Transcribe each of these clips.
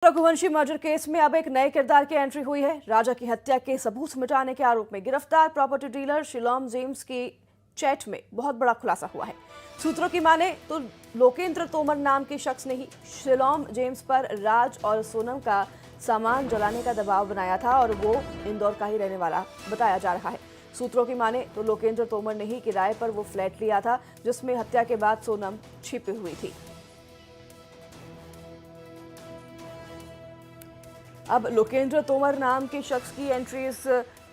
Raghuvanshi murder case में अब एक नए किरदार की एंट्री हुई है। राजा की हत्या के सबूत मिटाने के आरोप में गिरफ्तार प्रॉपर्टी डीलर शिलोम जेम्स की चैट में बहुत बड़ा खुलासा हुआ है। सूत्रों की माने तो लोकेंद्र तोमर नाम के शख्स ने ही शिलोम जेम्स पर राज और सोनम का सामान जलाने का दबाव बनाया था और वो इंदौर का ही रहने वाला बताया जा रहा है। सूत्रों की माने तो लोकेंद्र तोमर ने ही किराए पर वो फ्लैट लिया था जिसमें हत्या के बाद सोनम छिपी हुई थी। अब लोकेंद्र तोमर नाम के शख्स की एंट्री इस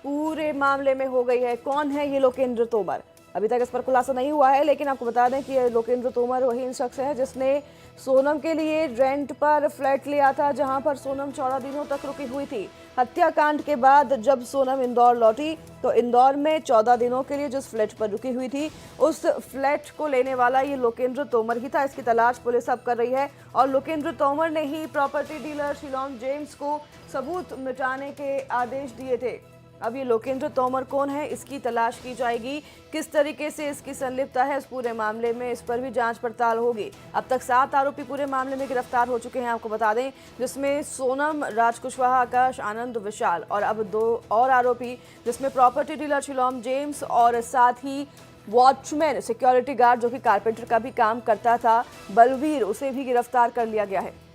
पूरे मामले में हो गई है। कौन है ये लोकेंद्र तोमर? अभी तक इस पर खुलासा नहीं हुआ है, लेकिन आपको बता दें कि ये लोकेंद्र तोमर वही शख्स है जिसने सोनम के लिए रेंट पर फ्लैट लिया था, जहां पर सोनम 14 दिनों तक रुकी हुई थी। हत्याकांड के बाद जब सोनम इंदौर लौटी तो इंदौर में 14 दिनों के लिए जिस फ्लैट पर रुकी हुई थी उस फ्लैट को लेने वाला ये लोकेंद्र तोमर ही था। इसकी तलाश पुलिस अब कर रही है और लोकेंद्र तोमर ने ही प्रॉपर्टी डीलर शिलोम जेम्स को सबूत मिटाने के आदेश दिए थे। अब ये लोकेंद्र तोमर कौन है, इसकी तलाश की जाएगी। किस तरीके से इसकी संलिप्तता है इस पूरे मामले में, इस पर भी जांच पड़ताल होगी। अब तक 7 आरोपी पूरे मामले में गिरफ्तार हो चुके हैं, आपको बता दें, जिसमें सोनम, राज कुशवाहा, आकाश, आनंद, विशाल और अब 2 और आरोपी, जिसमें प्रॉपर्टी डीलर शिलोम जेम्स और साथ ही वॉचमैन सिक्योरिटी गार्ड जो कि कारपेंटर का भी काम करता था, बलवीर, उसे भी गिरफ्तार कर लिया गया है।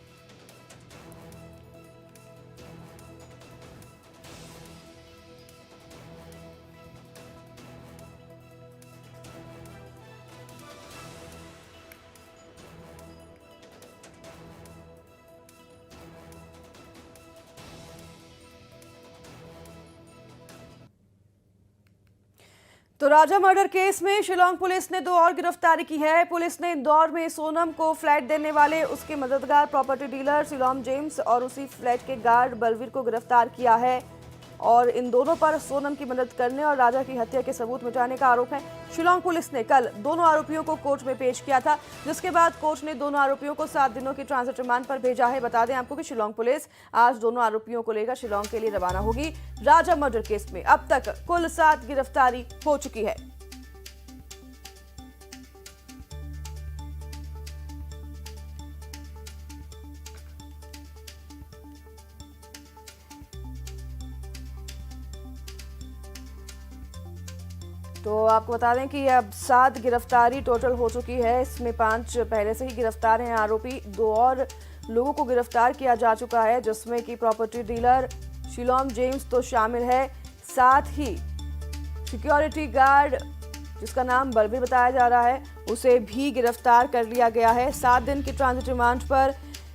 तो राजा मर्डर केस में शिलोंग पुलिस ने 2 और गिरफ्तारी की है। पुलिस ने इंदौर में सोनम को फ्लैट देने वाले उसके मददगार प्रॉपर्टी डीलर शिलोम जेम्स और उसी फ्लैट के गार्ड बलवीर को गिरफ्तार किया है और इन दोनों पर सोनम की मदद करने और राजा की हत्या के सबूत मिटाने का आरोप है। शिलोंग पुलिस ने कल दोनों आरोपियों को कोर्ट में पेश किया था, जिसके बाद कोर्ट ने दोनों आरोपियों को 7 दिनों की ट्रांजिट रिमांड पर भेजा है। बता दें आपको कि शिलोंग पुलिस आज दोनों आरोपियों को लेकर शिलोंग के लिए रवाना होगी। राजा मर्डर केस में अब तक कुल 7 गिरफ्तारी हो चुकी है। तो आपको बता दें कि अब 7 गिरफ्तारी टोटल हो चुकी है। इसमें 5 पहले से ही गिरफ्तार हैं आरोपी, 2 और लोगों को गिरफ्तार किया जा चुका है, जिसमें कि प्रॉपर्टी डीलर शिलोम जेम्स तो शामिल है, साथ ही सिक्योरिटी गार्ड जिसका नाम बलवीर बताया जा रहा है उसे भी गिरफ्तार कर लिया गया है। 7 दिन की ट्रांजिट रिमांड पर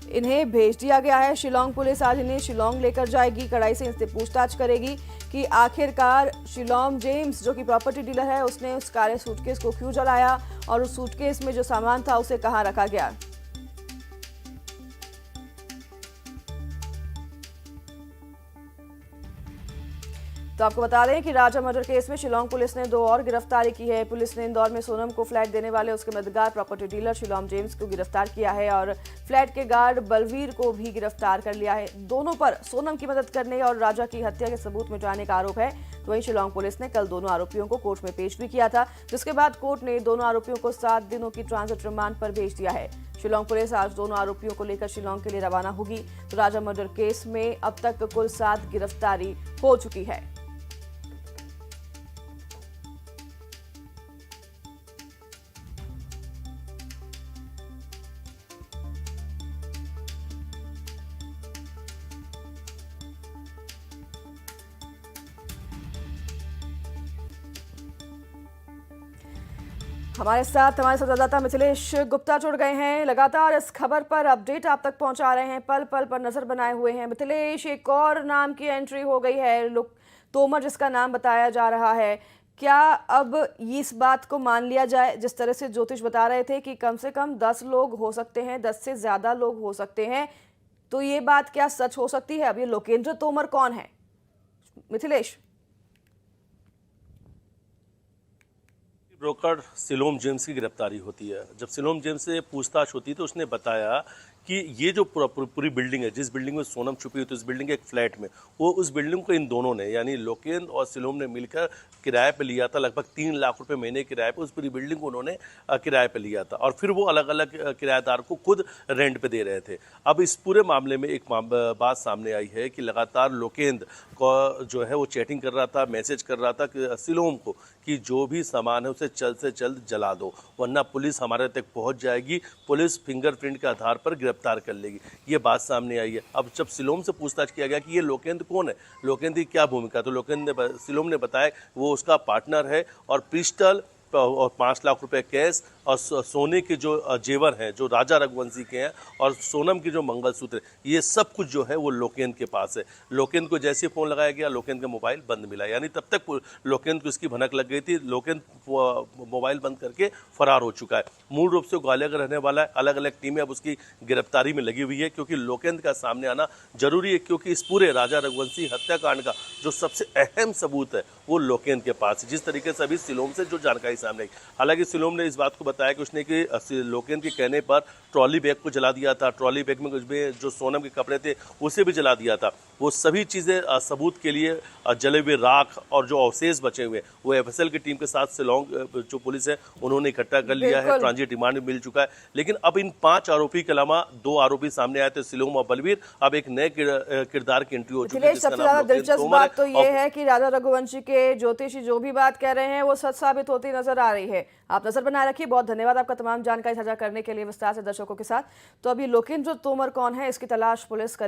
इन्हें भेज दिया गया है। शिलोंग पुलिस आज इन्हें शिलोंग लेकर जाएगी, कड़ाई से इनसे पूछताछ करेगी कि आखिरकार शिलोम जेम्स जो कि प्रॉपर्टी डीलर है उसने उस काले सूटकेस को क्यों जलाया और उस सूटकेस में जो सामान था उसे कहां रखा गया। तो आपको बता दें कि राजा मर्डर केस में शिलोंग पुलिस ने 2 और गिरफ्तारी की है। पुलिस ने इंदौर में सोनम को फ्लैट देने वाले उसके मददगार प्रॉपर्टी डीलर शिलोम जेम्स को गिरफ्तार किया है और फ्लैट के गार्ड बलवीर को भी गिरफ्तार कर लिया है। दोनों पर सोनम की मदद करने और राजा की हत्या के सबूत मिटाने का आरोप है। तो वहीं शिलोंग पुलिस ने कल दोनों आरोपियों को कोर्ट में पेश भी किया था, जिसके बाद कोर्ट ने दोनों आरोपियों को 7 दिनों की ट्रांजिट रिमांड पर भेज दिया है। शिलोंग पुलिस आज दोनों आरोपियों को लेकर शिलोंग के लिए रवाना होगी। तो राजा मर्डर केस में अब तक कुल 7 गिरफ्तारी हो चुकी है। हमारे साथ हमारे संवाददाता मिथिलेश गुप्ता जुड़ गए हैं, लगातार इस खबर पर अपडेट आप तक पहुंचा रहे हैं, पल पल पर नजर बनाए हुए हैं। मिथिलेश, एक और नाम की एंट्री हो गई है, तोमर जिसका नाम बताया जा रहा है। क्या अब इस बात को मान लिया जाए, जिस तरह से ज्योतिष बता रहे थे कि कम से कम 10 लोग हो सकते हैं, 10 से ज्यादा लोग हो सकते हैं, तो ये बात क्या सच हो सकती है? अब ये लोकेंद्र तोमर कौन है मिथिलेश? ब्रोकर शिलोम जेम्स की गिरफ्तारी होती है। जब शिलोम जेम्स से पूछताछ होती है तो उसने बताया कि ये जो पूरी बिल्डिंग है, जिस बिल्डिंग में सोनम छुपी हुई थी, उस बिल्डिंग के एक फ्लैट में, वो उस बिल्डिंग को इन दोनों ने यानी लोकेंद्र और सिलोम ने मिलकर किराए पे लिया था। लगभग 3 लाख रुपए महीने किराए पे उस पूरी बिल्डिंग को उन्होंने किराए पे लिया था और फिर वो अलग अलग किराएदार को खुद रेंट पे दे रहे थे। अब इस पूरे मामले में एक बात सामने आई है कि लगातार लोकेंद्र को जो है वो चैटिंग कर रहा था, मैसेज कर रहा था कि सिलोम को कि जो भी सामान है उसे जल्द से जल्द जला दो, वरना पुलिस हमारे तक पहुंच जाएगी, पुलिस फिंगरप्रिंट के आधार पर गिरफ्तार कर लेगी। ये बात सामने आई है। अब जब सिलोम से पूछताछ किया गया कि ये लोकेंद्र कौन है, लोकेंद्र की क्या भूमिका, तो सिलोम ने बताया वो उसका पार्टनर है और पिस्टल और 5 लाख रुपए कैश और सोने के जो जेवर हैं जो राजा रघुवंशी के हैं और सोनम की जो मंगलसूत्र, ये सब कुछ जो है वो लोकेंद्र के पास है। लोकेंद्र को जैसे फ़ोन लगाया गया, लोकेंद्र का मोबाइल बंद मिला, यानी तब तक लोकेंद्र को इसकी भनक लग गई थी। लोकेंद्र मोबाइल बंद करके फरार हो चुका है। मूल रूप से ग्वालियर का रहने वाला है। अलग अलग टीमें अब उसकी गिरफ्तारी में लगी हुई है क्योंकि लोकेंद्र का सामने आना जरूरी है, क्योंकि इस पूरे राजा रघुवंशी हत्याकांड का जो सबसे अहम सबूत है वो लोकेंद्र के पास है, जिस तरीके से अभी सिलोम से जो जानकारी सामने आई। हालांकि सिलोम ने इस बात को बताया कि उसने कि लोकेंद्र के कहने पर ट्रॉली बैग को जला दिया था, ट्रॉली बैग में कुछ भी जो सोनम के कपड़े थे उसे भी जला दिया था। वो सभी चीज़ें सबूत के लिए जले हुए राख और जो अवशेष बचे हुए वो एफएसएल की टीम के साथ शिलोंग जो पुलिस है उन्होंने इकट्ठा कर लिया है। ट्रांजिट रिमांड मिल चुका है। लेकिन अब इन 5 आरोपी के अलावा 2 आरोपी सामने आए थे, सिलोम और बलवीर। अब एक नए किरदार की एंट्री हो चुकी है। सबसे ज्यादा दिलचस्प बात तो ये है कि राजा रघुवंशी के ज्योतिषी जो भी बात कह रहे हैं वो सच साबित होती नजर आ रही है। आप नजर बनाए रखिए। बहुत धन्यवाद आपका तमाम जानकारी साझा करने के लिए विस्तार से दर्शकों के साथ। तो अभी लोकेंद्र तोमर कौन है, इसकी तलाश पुलिस करे।